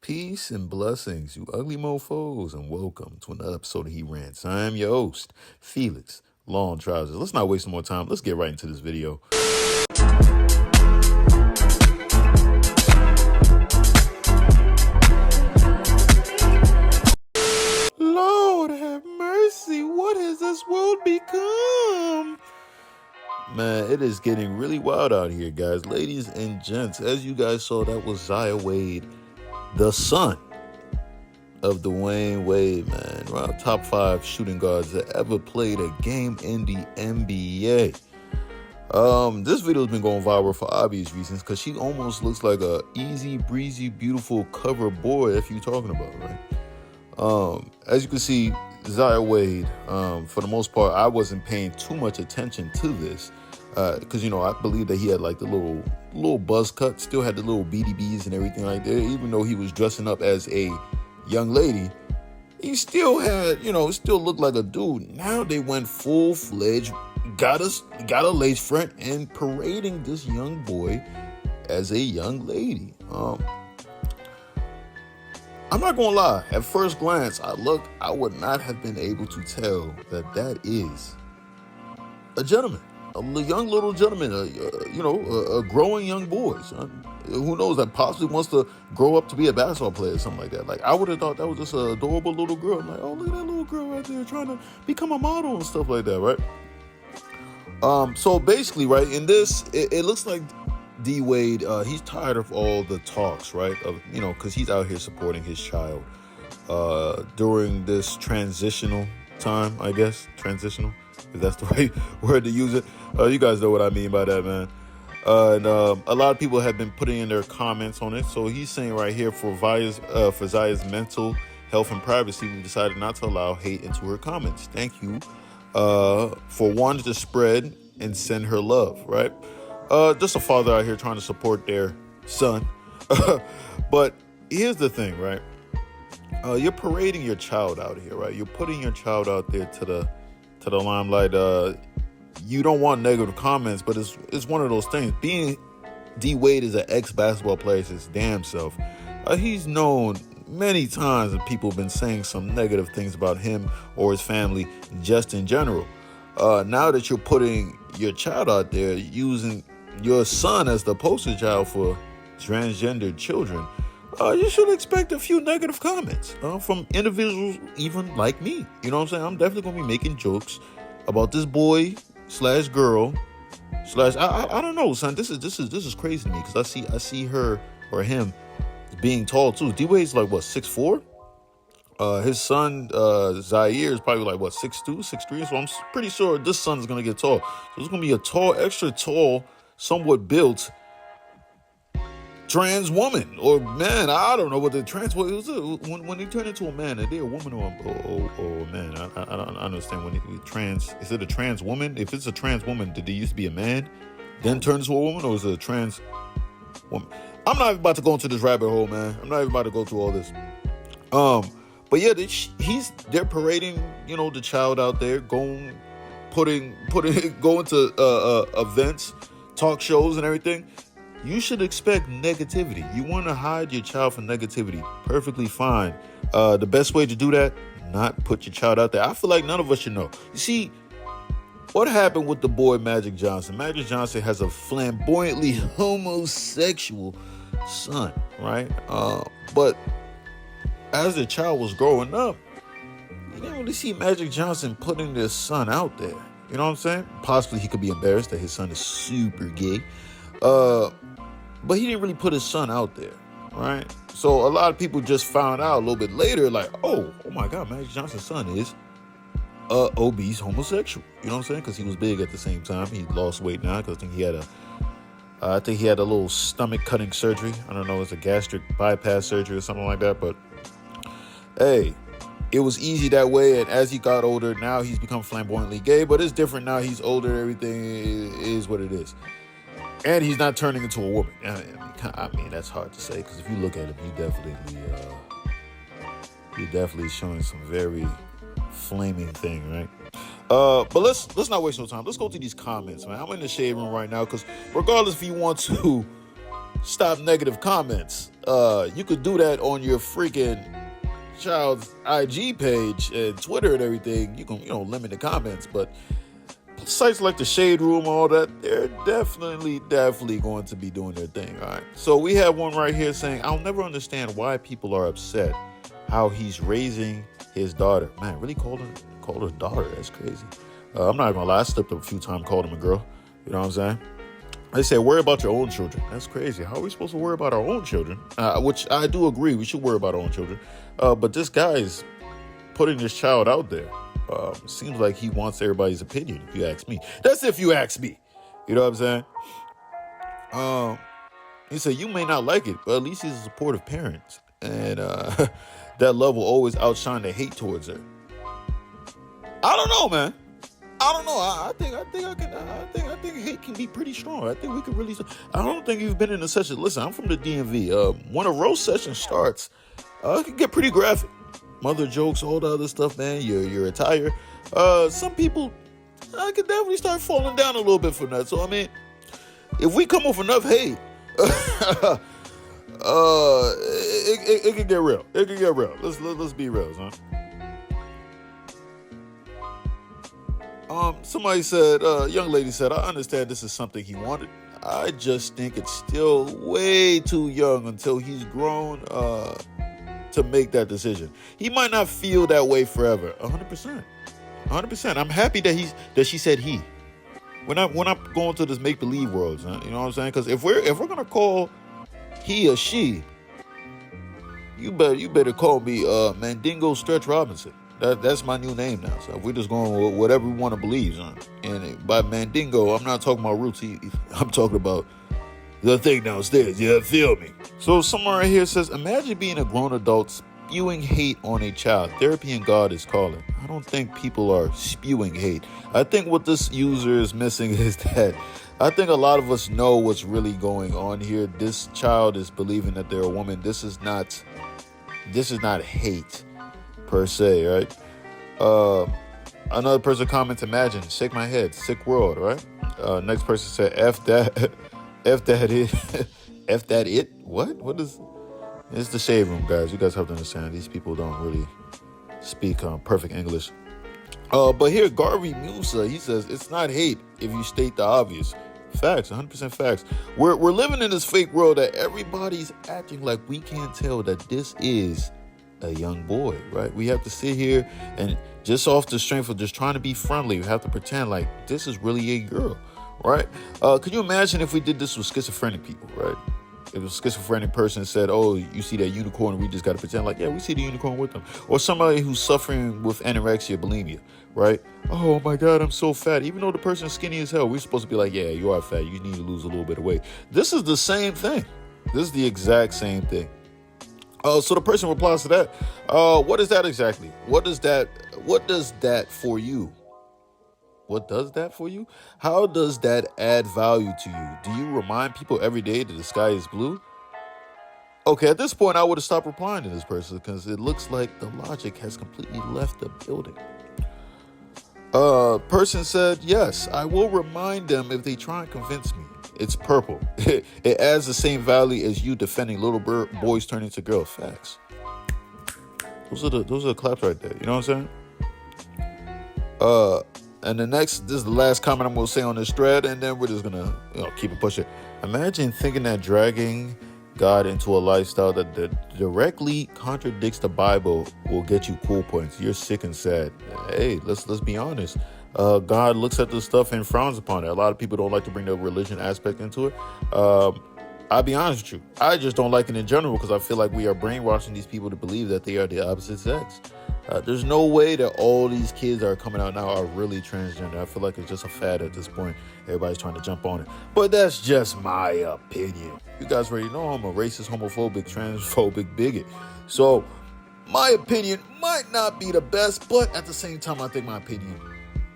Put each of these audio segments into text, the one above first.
Peace and blessings, you ugly mofos, and welcome to another episode of He Rants. I'm your host, Felix Long Trousers. Let's not waste more time. Let's get right into this video. Lord have mercy, what has this world become? Man, it is getting really wild out here, guys. Ladies and gents, as you guys saw, that was Zaya Wade, the son of Dwayne Wade, man. Around top 5 shooting guards that ever played a game in the NBA. This video has been going viral for obvious reasons because she almost looks like a easy, breezy, beautiful cover boy if you're talking about, right? As you can see, Zaya Wade, for the most part, I wasn't paying too much attention to this because, I believe that he had like the little buzz cut, still had the little BDBs and everything like that. Even though he was dressing up as a young lady, he still had, still looked like a dude. Now they went full-fledged, got a lace front and parading this young boy as a young lady. I'm not gonna lie, at first glance, I would not have been able to tell that is a gentleman, a young little gentleman, a growing young boy, son. Who knows, that possibly wants to grow up to be a basketball player or something like that. Like, I would have thought that was just an adorable little girl. I'm like, oh, look at that little girl right there trying to become a model and stuff like that, right? So basically, right, in this, it looks like D Wade, he's tired of all the talks, right? Because he's out here supporting his child during this transitional time, I guess. Transitional, if that's the right word to use it. You guys know what I mean by that, man. And a lot of people have been putting in their comments on it. So he's saying right here, for Zaya's mental health and privacy, we decided not to allow hate into her comments. Thank you for wanting to spread and send her love, right? Just a father out here trying to support their son. But here's the thing, right? You're parading your child out here, right? You're putting your child out there to the limelight. You don't want negative comments, but it's one of those things. Being D Wade is an ex-basketball player his damn self. He's known many times that people have been saying some negative things about him or his family just in general. Now that you're putting your child out there, using your son as the poster child for transgendered children, you should expect a few negative comments from individuals even like me. You know what I'm saying? I'm definitely going to be making jokes about this boy / girl / I don't know, son. This is crazy to me because I see her or him being tall too. D Wade's like what, 6'4"? His son Zaire is probably like what, 6'2", 6'3". So I'm pretty sure this son is gonna get tall. So it's gonna be a tall, extra tall, somewhat built trans woman or man. I don't know what the trans was. When they turn into a man, are they a woman or a man? I don't understand when it trans. Is it a trans woman? If it's a trans woman, did they used to be a man, then turn into a woman, or is it a trans woman? I'm not even about to go into this rabbit hole, man. I'm not even about to go through all this. But yeah, they're parading, the child out there, going to events, talk shows, and everything. You should expect negativity. You want to hide your child from negativity. Perfectly fine. The best way to do that, not put your child out there. I feel like none of us should know. You see, what happened with the boy Magic Johnson? Magic Johnson has a flamboyantly homosexual son, right? But as the child was growing up, you didn't really see Magic Johnson putting this son out there. You know what I'm saying? Possibly he could be embarrassed that his son is super gay. But he didn't really put his son out there, right? So a lot of people just found out a little bit later, like, oh my God, Magic Johnson's son is a obese homosexual. You know what I'm saying? Because he was big at the same time. He lost weight now because I think he had a little stomach cutting surgery. I don't know, it's a gastric bypass surgery or something like that. But hey, it was easy that way. And as he got older, now he's become flamboyantly gay. But it's different now. He's older. Everything is what it is. And he's not turning into a woman. I mean, that's hard to say because if you look at him, he definitely showing some very flaming thing, right? But let's not waste no time. Let's go to these comments, man. I'm in the shade room right now because regardless if you want to stop negative comments. You could do that on your freaking child's IG page and Twitter and everything. You can, limit the comments, but sites like the Shade Room, all that, they're definitely going to be doing their thing. All right. So we have one right here saying, I'll never understand why people are upset how he's raising his daughter. Man, really called her daughter. That's crazy. I'm not gonna lie, I slipped up a few times, called him a girl. You know what I'm saying? They say, worry about your own children. That's crazy. How are we supposed to worry about our own children? Which I do agree, we should worry about our own children. But this guy is putting this child out there. Seems like he wants everybody's opinion, if you ask me. That's if you ask me. You know what I'm saying? He said, you may not like it, but at least he's a supportive parent. And that love will always outshine the hate towards her. I don't know, man. I don't know. I think hate can be pretty strong. I think we could really. I don't think you've been in a session. Listen, I'm from the DMV. When a roast session starts, it can get pretty graphic. Mother jokes, all the other stuff, man. Your attire. Some people, I could definitely start falling down a little bit from that. So I mean, if we come off enough hate, it can get real. It can get real. Let's be real, son. Somebody said, young lady said, I understand this is something he wanted. I just think it's still way too young until he's grown to make that decision. He might not feel that way forever. 100%. 100%. I'm happy that she said he. We're not going to this make-believe world, son. You know what I'm saying? Because if we're gonna call he or she, you better call me Mandingo Stretch Robinson. That's my new name now. So we're just going with whatever we want to believe, son. And by Mandingo, I'm not talking about roots. I'm talking about the thing downstairs. You feel me? So someone right here says, imagine being a grown adult spewing hate on a child. Therapy and God is calling. I don't think people are spewing hate. I think what this user is missing is that I think a lot of us know what's really going on here. This child is believing that they're a woman. This is not hate per se, right? Another person comments, imagine, shake my head, sick world, right? Next person said, F that it? What is, it's the Shade Room, guys. You guys have to understand, these people don't really speak perfect English. But here, Garvey Musa, he says, it's not hate if you state the obvious. Facts, 100% facts. We're living in this fake world that everybody's acting like we can't tell that this is a young boy, right? We have to sit here and just off the strength of just trying to be friendly, we have to pretend like this is really a girl, right? Could you imagine if we did this with schizophrenic people, right? If a schizophrenic person said, oh, you see that unicorn, we just got to pretend like, yeah, we see the unicorn with them. Or somebody who's suffering with anorexia, bulimia, right? Oh my God, I'm so fat. Even though the person's skinny as hell, we're supposed to be like, yeah, you are fat. You need to lose a little bit of weight. This is the same thing. This is the exact same thing. So the person replies to that. What is that exactly? What does that for you? What does that for you? How does that add value to you? Do you remind people every day that the sky is blue? Okay, at this point, I would have stopped replying to this person because it looks like the logic has completely left the building. Person said, yes, I will remind them if they try and convince me. It's purple. It adds the same value as you defending little boys turning to girls. Facts. Those are the claps right there. You know what I'm saying? And this is the last comment I'm going to say on this thread, and then we're just going to keep it pushing. Imagine thinking that dragging God into a lifestyle that directly contradicts the Bible will get you cool points. You're sick and sad. Hey, let's be honest. God looks at this stuff and frowns upon it. A lot of people don't like to bring the religion aspect into it. I'll be honest with you. I just don't like it in general because I feel like we are brainwashing these people to believe that they are the opposite sex. There's no way that all these kids that are coming out now are really transgender. I feel like it's just a fad at this point. Everybody's trying to jump on it. But that's just my opinion. You guys already know I'm a racist, homophobic, transphobic bigot. So my opinion might not be the best, but at the same time, I think my opinion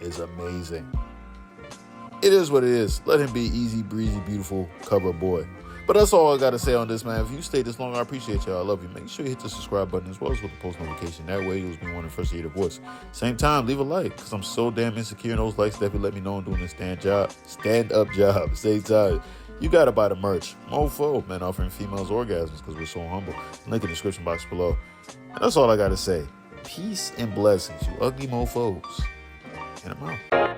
is amazing. It is what it is. Let him be easy, breezy, beautiful cover boy. But that's all I got to say on this, man. If you stayed this long, I appreciate y'all. I love you. Make sure you hit the subscribe button as well as with the post notification. That way you'll be one of the first to hear the voice. Same time, leave a like because I'm so damn insecure in those likes that let me know I'm doing a stand-up job. Same time, you gotta buy the merch. Mofo, men offering females orgasms because we're so humble. Link in the description box below. And that's all I gotta say. Peace and blessings, you ugly mofos. And I'm out.